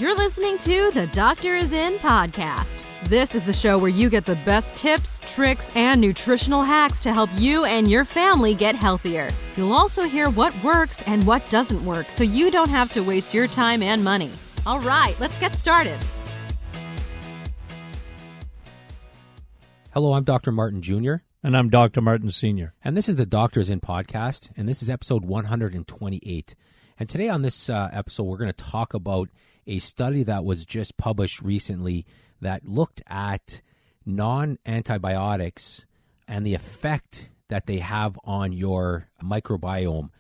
You're listening to the Doctor Is In podcast. This is the show where you get the best tips, tricks, and nutritional hacks to help you and your family get healthier. You'll also hear what works and what doesn't work so you don't have to waste your time and money. All right, let's get started. Hello, I'm Dr. Martin Jr. And I'm Dr. Martin Sr. And this is the Doctors In podcast, and this is episode 128. And today on this episode, we're going to talk about a study that was just published recently that looked at non-antibiotics and the effect that they have on your microbiome,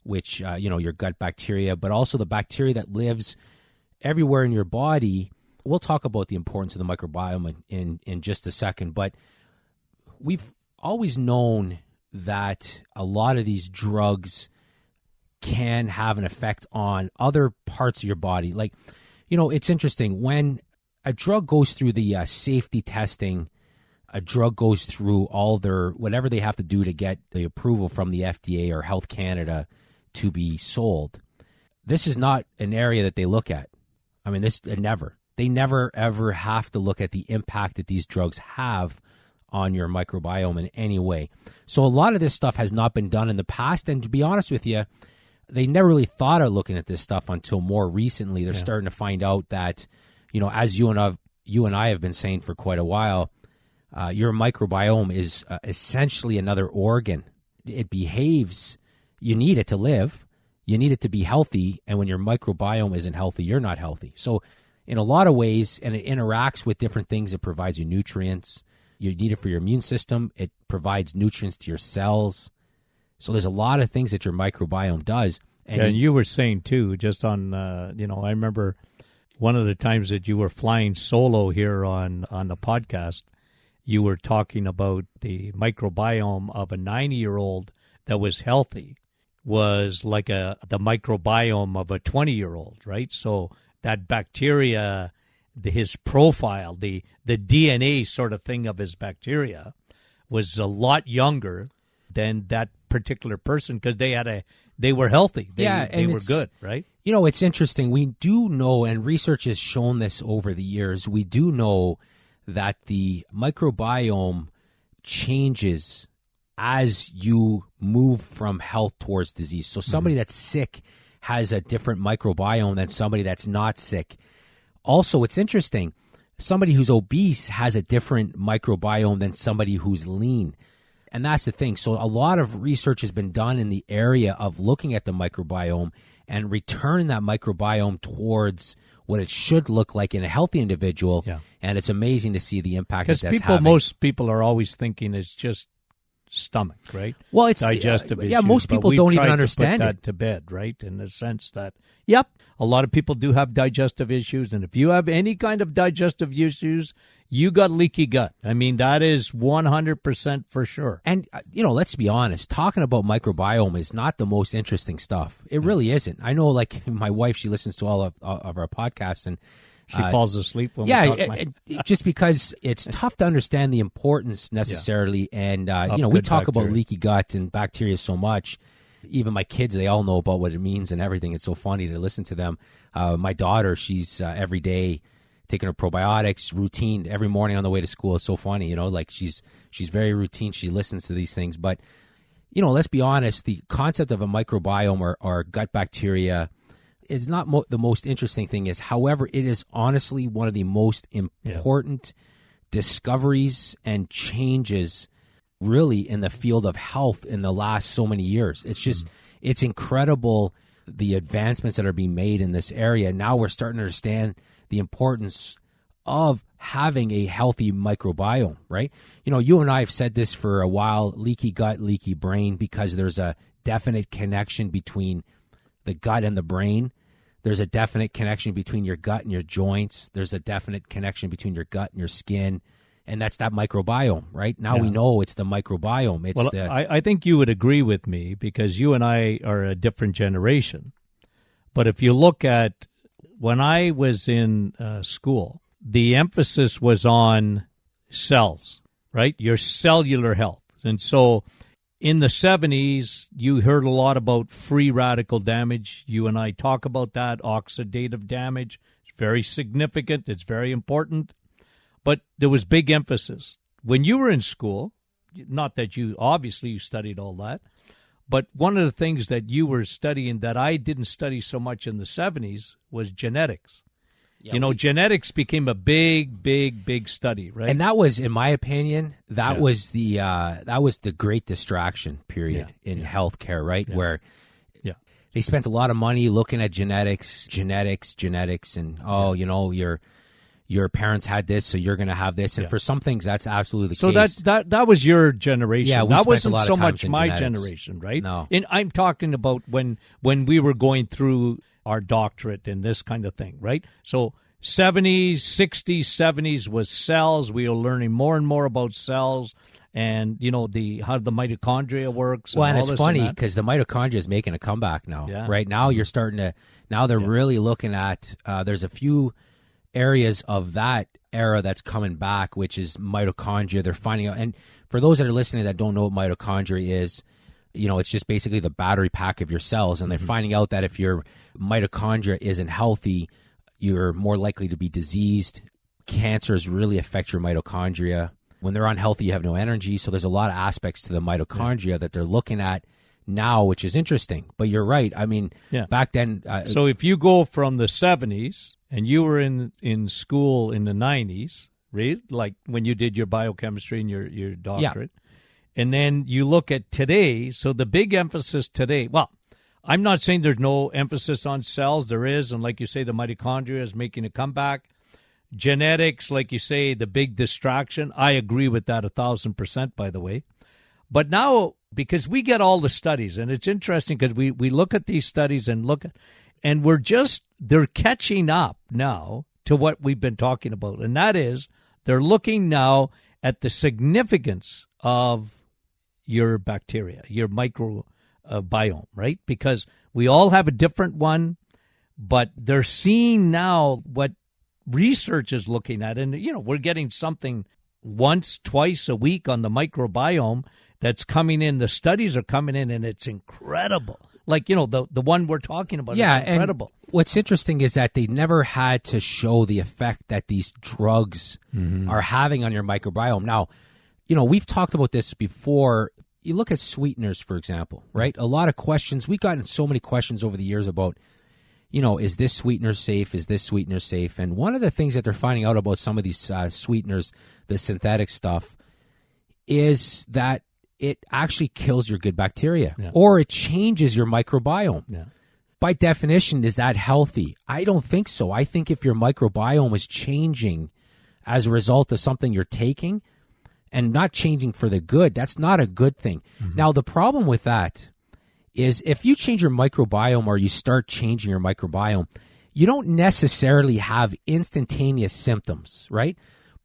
which, your gut bacteria, but also the bacteria that lives everywhere in your body. We'll talk about the importance of the microbiome in just a second, but we've always known that a lot of these drugs can have an effect on other parts of your body. Like, it's interesting. When a drug goes through the safety testing, a drug goes through all their, whatever they have to do to get the approval from the FDA or Health Canada to be sold. This is not an area that they look at. I mean, they never ever have to look at the impact that these drugs have on your microbiome in any way. So a lot of this stuff has not been done in the past. And to be honest with you, they never really thought of looking at this stuff until more recently. They're starting to find out that, as you and I have been saying for quite a while, your microbiome is essentially another organ. It behaves. You need it to live. You need it to be healthy. And when your microbiome isn't healthy, you're not healthy. So in a lot of ways, and it interacts with different things. It provides you nutrients. You need it for your immune system. It provides nutrients to your cells. So there's a lot of things that your microbiome does. And you were saying, too, just on, I remember one of the times that you were flying solo here on the podcast, you were talking about the microbiome of a 90-year-old that was healthy was like the microbiome of a 20-year-old, right? So that bacteria, his profile, the DNA sort of thing of his bacteria was a lot younger than that particular person because they were healthy. They were good, right? It's interesting. We do know, and research has shown this over the years, we do know that the microbiome changes as you move from health towards disease. So somebody that's sick has a different microbiome than somebody that's not sick. Also, it's interesting. Somebody who's obese has a different microbiome than somebody who's lean. And that's the thing. So a lot of research has been done in the area of looking at the microbiome and returning that microbiome towards what it should look like in a healthy individual. Yeah. And it's amazing to see the impact that that's having. Most people are always thinking it's just stomach, right? Well, it's digestive issues. Yeah, most people don't even understand to put that to bed, right? In the sense that, a lot of people do have digestive issues, and if you have any kind of digestive issues, you got leaky gut. I mean, that is 100% for sure. And, let's be honest, talking about microbiome is not the most interesting stuff. It really isn't. I know, like, my wife, she listens to all of our podcasts, and she falls asleep when we talk. Just because it's tough to understand the importance necessarily. And, we talk about leaky gut and bacteria so much. Even my kids, they all know about what it means and everything. It's so funny to listen to them. My daughter, she's every day taking her probiotics, routine, every morning on the way to school. It's so funny, like she's very routine. She listens to these things. But, let's be honest, the concept of a microbiome or gut bacteria is not the most interesting thing. However, it is honestly one of the most important discoveries and changes really in the field of health in the last so many years. It's just, it's incredible the advancements that are being made in this area. Now we're starting to understand the importance of having a healthy microbiome, right? You and I have said this for a while, leaky gut, leaky brain, because there's a definite connection between the gut and the brain. There's a definite connection between your gut and your joints. There's a definite connection between your gut and your skin. And that's that microbiome, right? Now we know it's the microbiome. I think you would agree with me because you and I are a different generation. But if you look at when I was in school, the emphasis was on cells, right? Your cellular health. And so in the 70s, you heard a lot about free radical damage. You and I talk about that, oxidative damage. It's very significant. It's very important. But there was big emphasis. When you were in school, not that you studied all that, but one of the things that you were studying that I didn't study so much in the 70s was genetics. Yeah, genetics became a big study, right? And that was, in my opinion, that was the great distraction period in healthcare, right? Yeah. Where they spent a lot of money looking at genetics, and your parents had this, so you're going to have this. And for some things, that's absolutely the case. So that was your generation. Yeah, that wasn't a lot so of much my genetics. generation, right? No. And I'm talking about when we were going through our doctorate and this kind of thing, right? So 70s, 60s, 70s was cells. We were learning more and more about cells and, how the mitochondria works. And it's funny because the mitochondria is making a comeback now. Yeah. Right now you're starting to, now they're really looking at, there's a few areas of that era that's coming back, which is mitochondria. They're finding out, and for those that are listening that don't know what mitochondria is, it's just basically the battery pack of your cells, and they're finding out that if your mitochondria isn't healthy, you're more likely to be diseased. Cancers really affect your mitochondria. When they're unhealthy, you have no energy. So there's a lot of aspects to the mitochondria that they're looking at now, which is interesting. But you're right. I mean, back then. So if you go from the 70s and you were in school in the 90s, right? Like when you did your biochemistry and your doctorate, and then you look at today. So the big emphasis today, well, I'm not saying there's no emphasis on cells. There is. And like you say, the mitochondria is making a comeback. Genetics, like you say, the big distraction. I agree with that 1,000%, by the way. But now, because we get all the studies, and it's interesting because we look at these studies and they're catching up now to what we've been talking about. And that is, they're looking now at the significance of your bacteria, your microbiome, right? Because we all have a different one, but they're seeing now what research is looking at. And, we're getting something once, twice a week on the microbiome that's coming in. The studies are coming in, and it's incredible. Like, the one we're talking about, it's incredible. And what's interesting is that they never had to show the effect that these drugs are having on your microbiome. Now, we've talked about this before. You look at sweeteners, for example, right? A lot of questions. We've gotten so many questions over the years about, is this sweetener safe? Is this sweetener safe? And one of the things that they're finding out about some of these sweeteners, the synthetic stuff, is that it actually kills your good bacteria or it changes your microbiome. Yeah. By definition, is that healthy? I don't think so. I think if your microbiome is changing as a result of something you're taking and not changing for the good, that's not a good thing. Mm-hmm. Now, the problem with that is if you change your microbiome or you start changing your microbiome, you don't necessarily have instantaneous symptoms, right?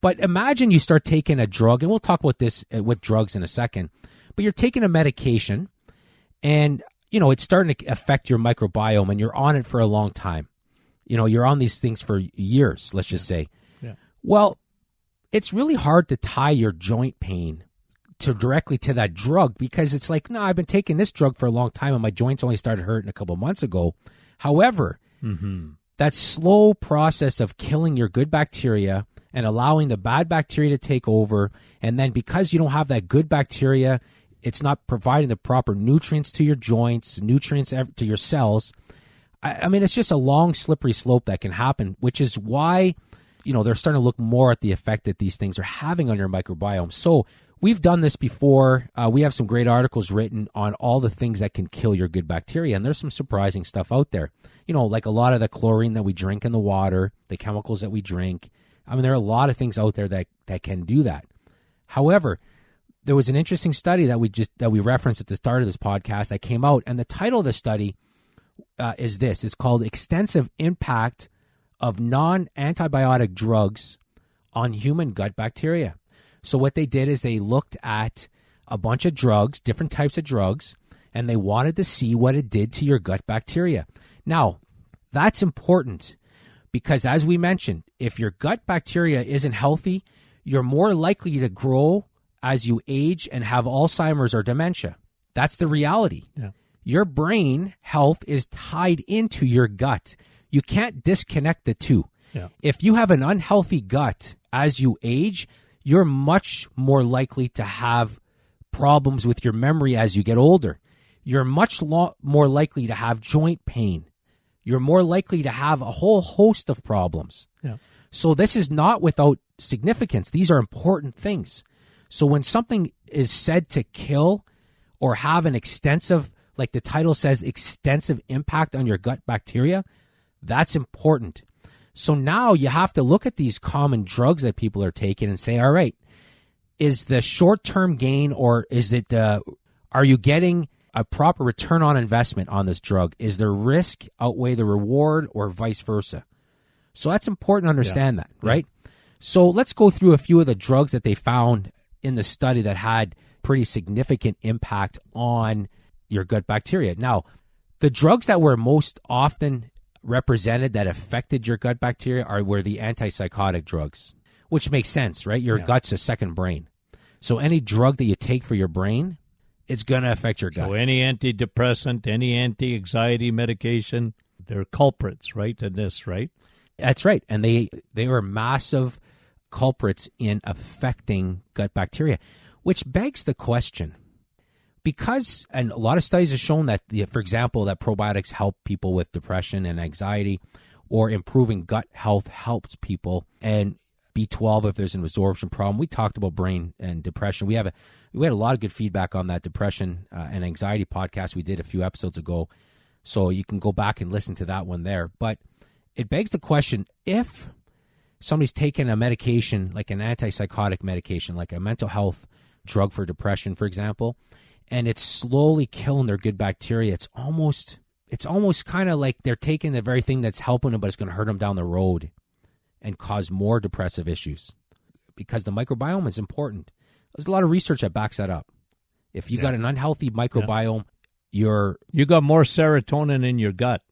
But imagine you start taking a drug, and we'll talk about this with drugs in a second, but you're taking a medication and, it's starting to affect your microbiome and you're on it for a long time. You're on these things for years, let's just say. Yeah. Well, it's really hard to tie your joint pain directly to that drug because it's like, no, I've been taking this drug for a long time and my joints only started hurting a couple of months ago. However, that slow process of killing your good bacteria and allowing the bad bacteria to take over, and then because you don't have that good bacteria, it's not providing the proper nutrients to your joints, nutrients to your cells. I mean, it's just a long, slippery slope that can happen, which is why, they're starting to look more at the effect that these things are having on your microbiome. So we've done this before. We have some great articles written on all the things that can kill your good bacteria, and there's some surprising stuff out there. Like a lot of the chlorine that we drink in the water, the chemicals that we drink. I mean, there are a lot of things out there that can do that. However, there was an interesting study that we referenced at the start of this podcast that came out, and the title of the study is this. It's called Extensive Impact of Non-Antibiotic Drugs on Human Gut Bacteria. So what they did is they looked at a bunch of drugs, different types of drugs, and they wanted to see what it did to your gut bacteria. Now, that's important because, as we mentioned, if your gut bacteria isn't healthy, you're more likely to grow as you age and have Alzheimer's or dementia. That's the reality. Yeah. Your brain health is tied into your gut. You can't disconnect the two. Yeah. If you have an unhealthy gut as you age, you're much more likely to have problems with your memory as you get older. You're much more likely to have joint pain. You're more likely to have a whole host of problems. Yeah. So this is not without significance. These are important things. So when something is said to kill or have an extensive, like the title says, extensive impact on your gut bacteria, that's important. So now you have to look at these common drugs that people are taking and say, all right, is the short-term gain, or is it, are you getting a proper return on investment on this drug? Is the risk outweigh the reward, or vice versa? So that's important to understand that, right? Yeah. So let's go through a few of the drugs that they found in the study that had pretty significant impact on your gut bacteria. Now, the drugs that were most often represented that affected your gut bacteria were the antipsychotic drugs, which makes sense, right? Your gut's a second brain. So any drug that you take for your brain, it's going to affect your gut. So any antidepressant, any anti-anxiety medication, they're culprits, right, in this, right? That's right. And they were massive culprits in affecting gut bacteria, which begs the question. Because, and a lot of studies have shown that, for example, that probiotics help people with depression and anxiety, or improving gut health helps people, and B12 if there's an absorption problem. We talked about brain and depression. We had a lot of good feedback on that depression and anxiety podcast we did a few episodes ago, so you can go back and listen to that one there. But it begs the question, if somebody's taking a medication, like an antipsychotic medication, like a mental health drug for depression, for example, and it's slowly killing their good bacteria, it's almost kind of like they're taking the very thing that's helping them, but it's going to hurt them down the road and cause more depressive issues, because the microbiome is important. There's a lot of research that backs that up. If you got an unhealthy microbiome, you got more serotonin in your gut.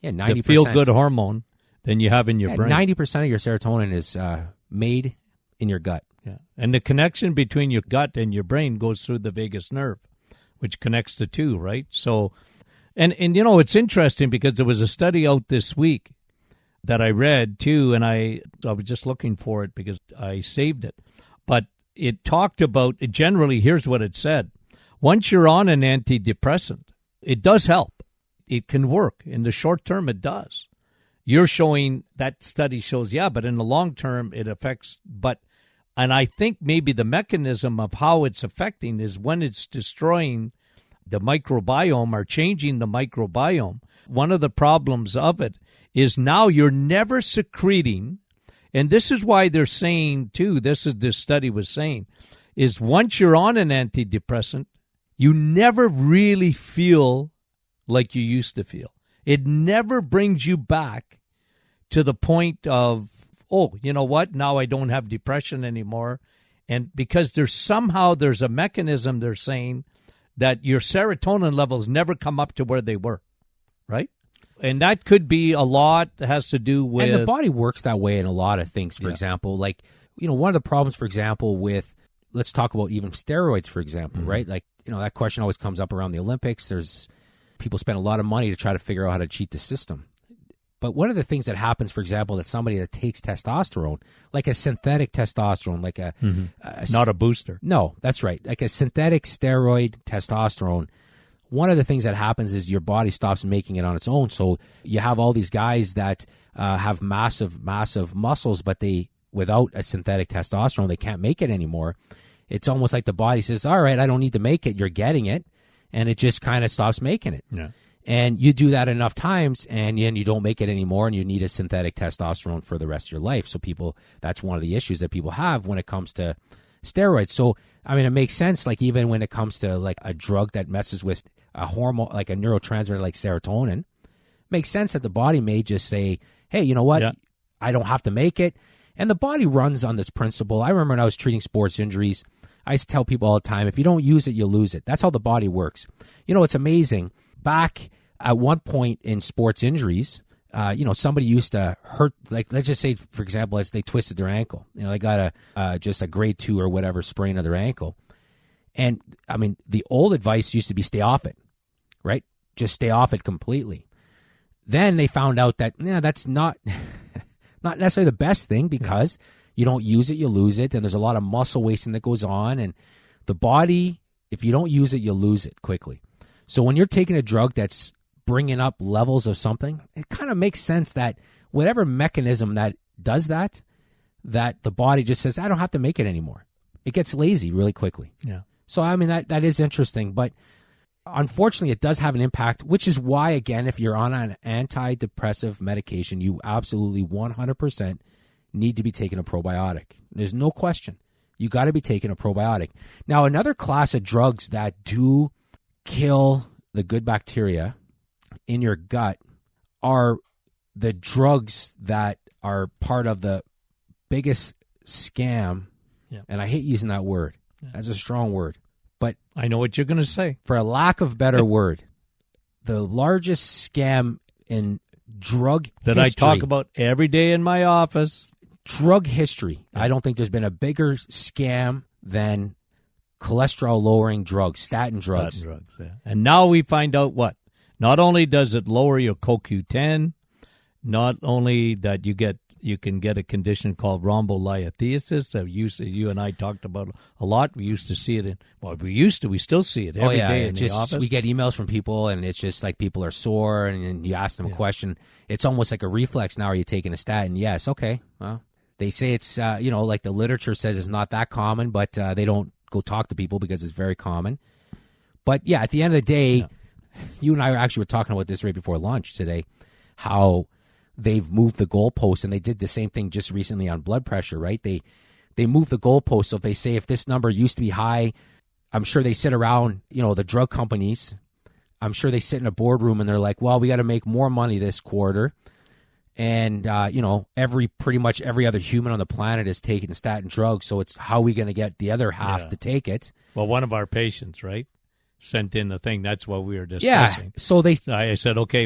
Yeah, 90%. The feel-good hormone than you have in your brain. 90% of your serotonin is made in your gut. Yeah, and the connection between your gut and your brain goes through the vagus nerve, which connects the two, right? So, and you know, it's interesting because there was a study out this week that I read too, and I was just looking for it because I saved it. But it talked about, generally, here's what it said. Once you're on an antidepressant, it does help. It can work. In the short term, it does. You're showing, that study shows, but in the long term, it affects, and I think maybe the mechanism of how it's affecting is when it's destroying the microbiome or changing the microbiome. One of the problems of it is now you're never secreting, and this is why they're saying too, this study was saying, is once you're on an antidepressant, you never really feel like you used to feel. It never brings you back to the point of, oh, you know what, now I don't have depression anymore. And because there's a mechanism, they're saying, that your serotonin levels never come up to where they were, right? And that could be a lot, has to do with... And the body works that way in a lot of things. For example, like, you know, one of the problems, for example, with, let's talk about even steroids, for example, right? Like, you know, that question always comes up around the Olympics. People spend a lot of money to try to figure out how to cheat the system. But one of the things that happens, for example, that somebody that takes testosterone, like a synthetic testosterone, like not a booster. No, that's right. Like a synthetic steroid testosterone, one of the things that happens is your body stops making it on its own. So you have all these guys that have massive muscles, but without a synthetic testosterone, they can't make it anymore. It's almost like the body says, all right, I don't need to make it. You're getting it. And it just kind of stops making it. Yeah. And you do that enough times, and then you don't make it anymore, and you need a synthetic testosterone for the rest of your life. So that's one of the issues that people have when it comes to steroids. So, I mean, it makes sense, like even when it comes to like a drug that messes with a hormone, like a neurotransmitter like serotonin, it makes sense that the body may just say, hey, you know what? Yeah. I don't have to make it. And the body runs on this principle. I remember when I was treating sports injuries, I used to tell people all the time, if you don't use it, you lose it. That's how the body works. You know, it's amazing. Back at one point in sports injuries, somebody used to hurt, like, let's just say, for example, as they twisted their ankle. You know, they got just a grade 2 or whatever sprain of their ankle. And, I mean, the old advice used to be stay off it, right? Just stay off it completely. Then they found out that, that's not not necessarily the best thing, because you don't use it, you lose it, and there's a lot of muscle wasting that goes on. And the body, if you don't use it, you lose it quickly. So when you're taking a drug that's bringing up levels of something, it kind of makes sense that whatever mechanism that does that the body just says, I don't have to make it anymore. It gets lazy really quickly. Yeah. So, I mean, that is interesting. But unfortunately, it does have an impact, which is why, again, if you're on an antidepressive medication, you absolutely 100% need to be taking a probiotic. There's no question. You got to be taking a probiotic. Now, another class of drugs that do kill the good bacteria in your gut are the drugs that are part of the biggest scam. Yeah. And I hate using that word. That's a strong word. But I know what you're going to say. For a lack of better word, the largest scam in drug that history, I talk about every day in my office. Drug history. I don't think there's been a bigger scam than cholesterol-lowering drugs, statin drugs. Statin drugs, yeah. And now we find out what? Not only does it lower your CoQ10, not only that you can get a condition called rhombolithiasis that you and I talked about a lot. We used to see it we still see it every day in the office. We get emails from people, and it's just like people are sore, and you ask them a question. It's almost like a reflex now. Are you taking a statin? Yes. Okay. Well, they say it's, like the literature says it's not that common, but they don't go talk to people because it's very common. But, yeah, at the end of the day, you and I actually were talking about this right before lunch today, how they've moved the goalposts, and they did the same thing just recently on blood pressure, right? They moved the goalposts. So if they say if this number used to be high, I'm sure they sit around, the drug companies. I'm sure they sit in a boardroom and they're like, well, we got to make more money this quarter. And, pretty much every other human on the planet is taking statin drugs. So it's how are we going to get the other half to take it? Well, one of our patients, right, sent in the thing. That's what we were discussing. Yeah. So I said, okay,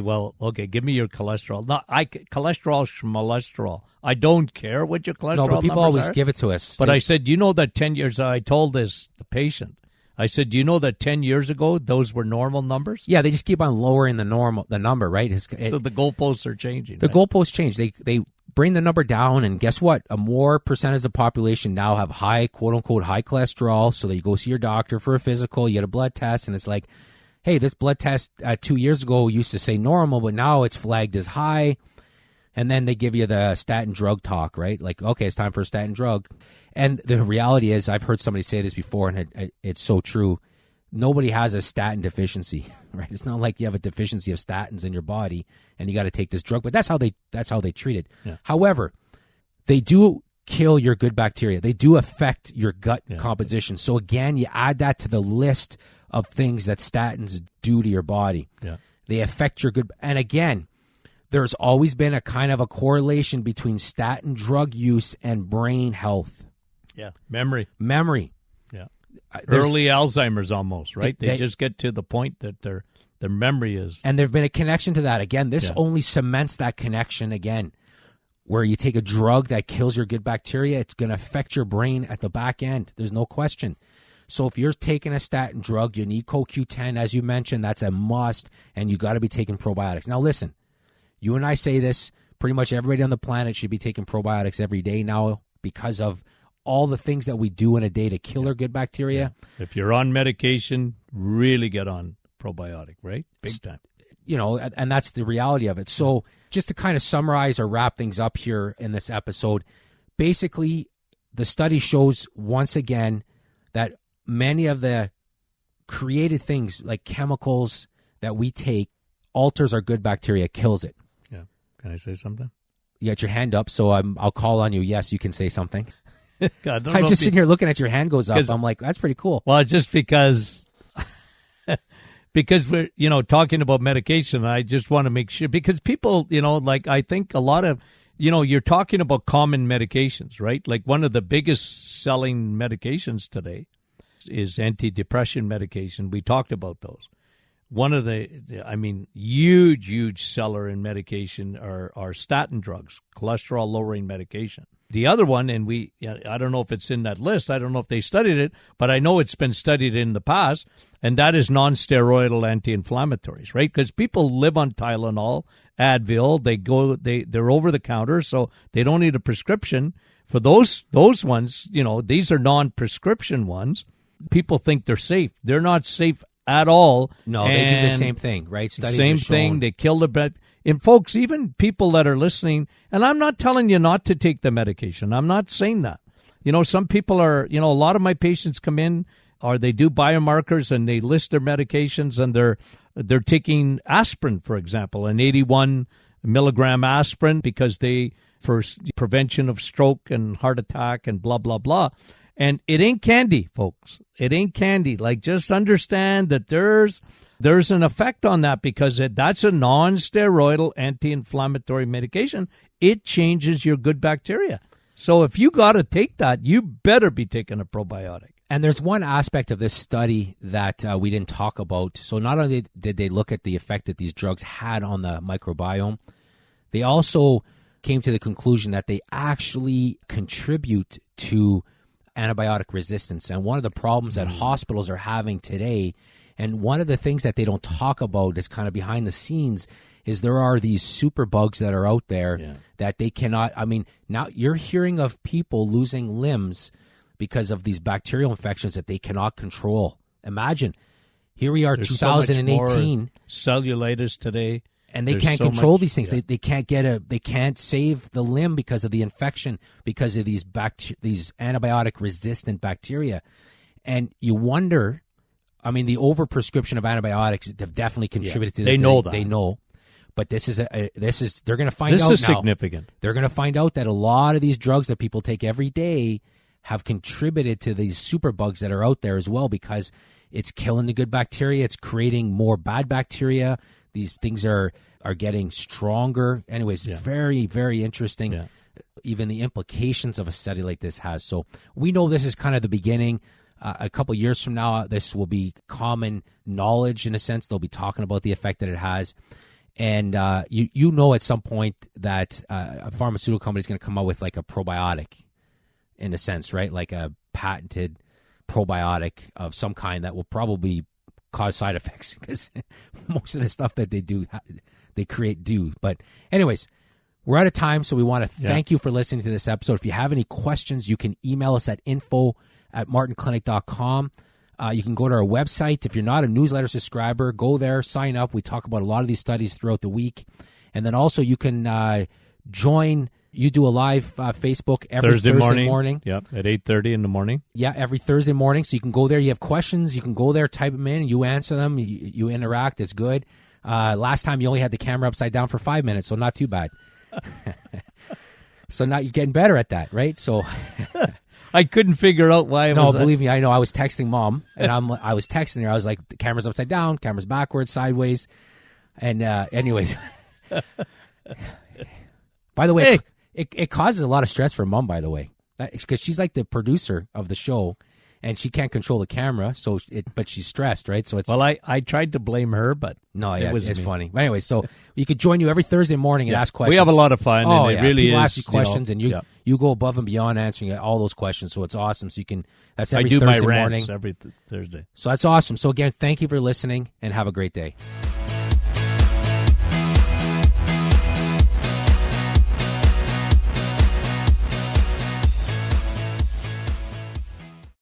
give me your cholesterol. No, cholesterol. I don't care what your cholesterol. No, but people always are. give it to us. But I said, that 10 years. I told the patient. I said, do you know that 10 years ago those were normal numbers? Yeah, they just keep on lowering the number, right? So the goalposts are changing. The goalposts change. They bring the number down, and guess what? A more percentage of the population now have high, quote-unquote, high cholesterol, so that you go see your doctor for a physical, you get a blood test, and it's like, hey, this blood test 2 years ago used to say normal, but now it's flagged as high, and then they give you the statin drug talk, right? Like, okay, it's time for a statin drug. And the reality is, I've heard somebody say this before, and it's so true, nobody has a statin deficiency, right? It's not like you have a deficiency of statins in your body and you got to take this drug, but that's how they treat it. Yeah. However, they do kill your good bacteria. They do affect your gut composition. So again, you add that to the list of things that statins do to your body. Yeah. They affect your good, and again, there's always been a kind of a correlation between statin drug use and brain health. Yeah, memory. Yeah. Early Alzheimer's almost, right? They just get to the point that their memory is. And there's been a connection to that. Again, this only cements that connection again, where you take a drug that kills your good bacteria, it's going to affect your brain at the back end. There's no question. So if you're taking a statin drug, you need CoQ10, as you mentioned, that's a must, and you got to be taking probiotics. Now listen, you and I say this, pretty much everybody on the planet should be taking probiotics every day now because of all the things that we do in a day to kill our good bacteria. Yeah. If you're on medication, really get on probiotic, right? Big time. And that's the reality of it. So just to kind of summarize or wrap things up here in this episode, basically the study shows once again that many of the created things like chemicals that we take alters our good bacteria, kills it. Yeah. Can I say something? You got your hand up, so I'll call on you. Yes, you can say something. God, I'm just sitting here looking at your hand goes up. I'm like, that's pretty cool. Well, just because we're, talking about medication, I just want to make sure, because people, I think a lot of, you're talking about common medications, right? Like one of the biggest selling medications today is antidepressant medication. We talked about those. one of the huge seller in medication are statin drugs, cholesterol-lowering medication. The other one, and I don't know if it's in that list, I don't know if they studied it, but I know it's been studied in the past, and that is non-steroidal anti-inflammatories, right? Because people live on Tylenol, Advil, they're over the counter, so they don't need a prescription. For those ones, these are non-prescription ones. People think they're safe. They're not safe at all. No, they do the same thing, right? Studies same have shown. thing. They kill the breath. And folks, even people that are listening, and I'm not telling you not to take the medication. I'm not saying that. Some people are, a lot of my patients come in, or they do biomarkers and they list their medications, and they're taking aspirin, for example, an 81 milligram aspirin because for prevention of stroke and heart attack and blah, blah, blah. And it ain't candy, folks. It ain't candy. Like, just understand that there's an effect on that because that's a non-steroidal anti-inflammatory medication. It changes your good bacteria. So if you got to take that, you better be taking a probiotic. And there's one aspect of this study that we didn't talk about. So not only did they look at the effect that these drugs had on the microbiome, they also came to the conclusion that they actually contribute to antibiotic resistance. And one of the problems that hospitals are having today, and one of the things that they don't talk about is kind of behind the scenes, is there are these super bugs that are out there that they cannot, now you're hearing of people losing limbs because of these bacterial infections that they cannot control. Imagine, here we are, there's 2018. So cellulitis today. And they can't control these things. Yeah. They can't save the limb because of the infection, because of these antibiotic resistant bacteria. And you wonder, the overprescription of antibiotics have definitely contributed to that. They know that. They know. But they're going to find out now. This is significant. They're going to find out that a lot of these drugs that people take every day have contributed to these superbugs that are out there as well, because it's killing the good bacteria. It's creating more bad bacteria. These things are getting stronger. Anyways, very, very interesting. Yeah. Even the implications of a study like this has. So we know this is kind of the beginning. A couple years from now, this will be common knowledge in a sense. They'll be talking about the effect that it has. And you know at some point that a pharmaceutical company is going to come out with like a probiotic in a sense, right? Like a patented probiotic of some kind that will probably cause side effects, because most of the stuff that they create do. But anyways, we're out of time, so we want to thank you for listening to this episode. If you have any questions, you can email us at info@martinclinic.com. You can go to our website. If you're not a newsletter subscriber, go there, sign up. We talk about a lot of these studies throughout the week. And then also you can join. You do a live Facebook every Thursday morning. Yep, at 8:30 in the morning. Yeah, every Thursday morning. So you can go there. You have questions. You can go there, type them in, and you answer them. You interact. It's good. Last time you only had the camera upside down for 5 minutes, so not too bad. So now you're getting better at that, right? So I couldn't figure out why. Believe me, I know. I was texting Mom, and I was texting her. I was like, the camera's upside down, camera's backwards, sideways. And anyways, by the way, it causes a lot of stress for Mom, by the way, because she's like the producer of the show, and she can't control the camera, but she's stressed, right? So it's I tried to blame her, but no, it's funny. But anyway, so we could join you every Thursday morning and ask questions. We have a lot of fun. Oh, and it really people is. Ask you questions, and you go above and beyond answering all those questions. So it's awesome. So you can. That's every Thursday morning. Every Thursday. So that's awesome. So again, thank you for listening, and have a great day.